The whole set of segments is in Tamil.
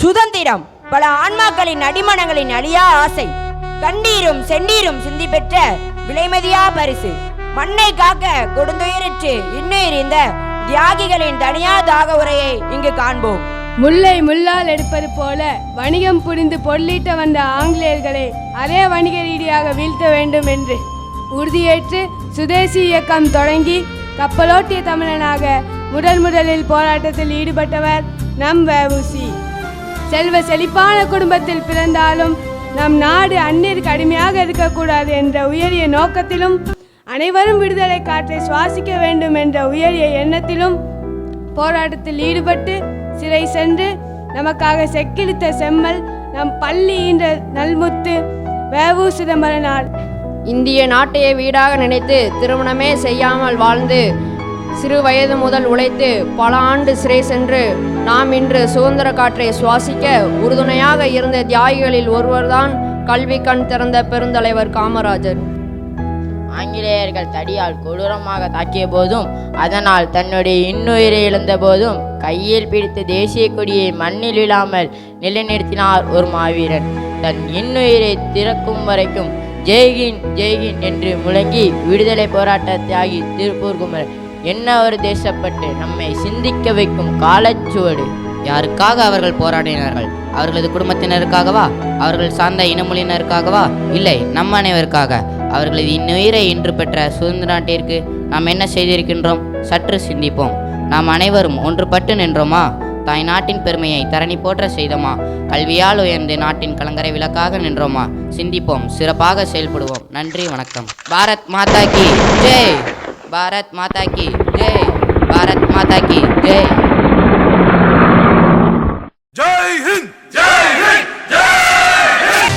சுதந்திரம் பல ஆன்மாக்களின் அடிமனங்களின் அழியா ஆசை, கண்டீரும் செண்டீரும் சிந்தி பெற்ற விலைமதியா பரிசு. மண்ணை காக்க கொடுந்துயிரிற்று இன்னுயிர் இந்த தியாகிகளின் தனியா தாக உரையை இங்கு காண்போம். முல்லை முள்ளால் எடுப்பது போல வணிகம் புரிந்து பொருளீட்ட வந்த ஆங்கிலேயர்களை அதே வணிக ரீதியாக வீழ்த்த வேண்டும் என்று உறுதியேற்று சுதேசி இயக்கம் தொடங்கி கப்பலோட்டிய தமிழனாக முதலில் போராட்டத்தில் ஈடுபட்டவர் நம் வ.உ.சி. செல்வ செழிப்பான குடும்பத்தில் பிறந்தாலும் நம் நாடு அந்நியருக்கு அடிமையாக இருக்கக்கூடாது என்ற உயரிய நோக்கத்திலும் அனைவரும் விடுதலை காற்றை சுவாசிக்க வேண்டும் என்ற உயரிய எண்ணத்திலும் போராட்டத்தில் ஈடுபட்டு சிறை சென்று நமக்காக செக்கிழித்த செம்மல் நம் பள்ளி ஈன்ற நல்முத்து வ.உ. சிதம்பரனார். இந்திய நாட்டையே வீடாக நினைத்து திருமணமே செய்யாமல் வாழ்ந்து சிறு வயது முதல் உழைத்து பல ஆண்டு சிறை சென்று நாம் இன்று சுதந்திர காற்றை சுவாசிக்க உறுதுணையாக இருந்த தியாகிகளில் ஒருவர்தான் கல்வி கண் திறந்த பெருந்தலைவர் காமராஜர். ஆங்கிலேயர்கள் தடியால் கொடூரமாக தாக்கிய போதும் அதனால் தன்னுடைய இன்னுயிரை இழந்த போதும் கையில் பிடித்த தேசிய கொடியை மண்ணில் விழாமல் நிலைநிறுத்தினார் ஒரு மாவீரன். தன் இன்னுயிரை திறக்கும் வரைக்கும் ஜெய்ஹிந்த் ஜெய்ஹிந்த் என்று முழங்கி விடுதலை போராட்ட தியாகி திருப்பூர் குமரன் என்ன ஒரு தேசப்பட்டு நம்மை சிந்திக்க வைக்கும் காலச்சுவடு. யாருக்காக அவர்கள் போராடினார்கள்? அவர்களது குடும்பத்தினருக்காகவா? அவர்கள் சார்ந்த இனமொழியினருக்காகவா? இல்லை, நம் அனைவருக்காக. அவர்களது இன்னுயிரை இன்று பெற்ற சுதந்திர நாட்டிற்கு நாம் என்ன செய்திருக்கின்றோம்? சற்று சிந்திப்போம். நாம் அனைவரும் ஒன்றுபட்டு நின்றோமா? தாய் நாட்டின் பெருமையை தரணி போற்ற செய்தோமா? கல்வியால் உயர்ந்து நாட்டின் கலங்கரை விளக்காக நின்றோமா? சிந்திப்போம், சிறப்பாக செயல்படுவோம். நன்றி, வணக்கம். பாரத் மாதா கி ஜெய். பாரத் மாதா கி ஜெய். பாரத் மாதா கி ஜெய். ஜெய் ஹிந்த், ஜெய் ஹிந்த், ஜெய் ஹிந்த்.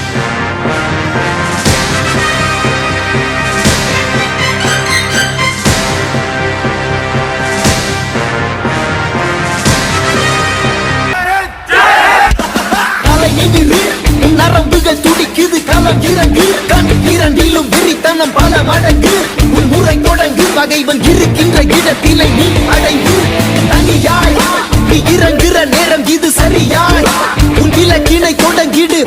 நரம்புகள் துடிக்குது, களம் இறங்கு, கண் இரண்டிலும் விரித்தனம் பல மடங்கு. உன் முறை தொடங்கு, பகைவன் இருக்கின்ற இடத்திலே நீ அடைந்து தனியாய் நீ இறங்குற நேரம் இது சரியாய். உன் இலக்கினை தொடங்கிடு.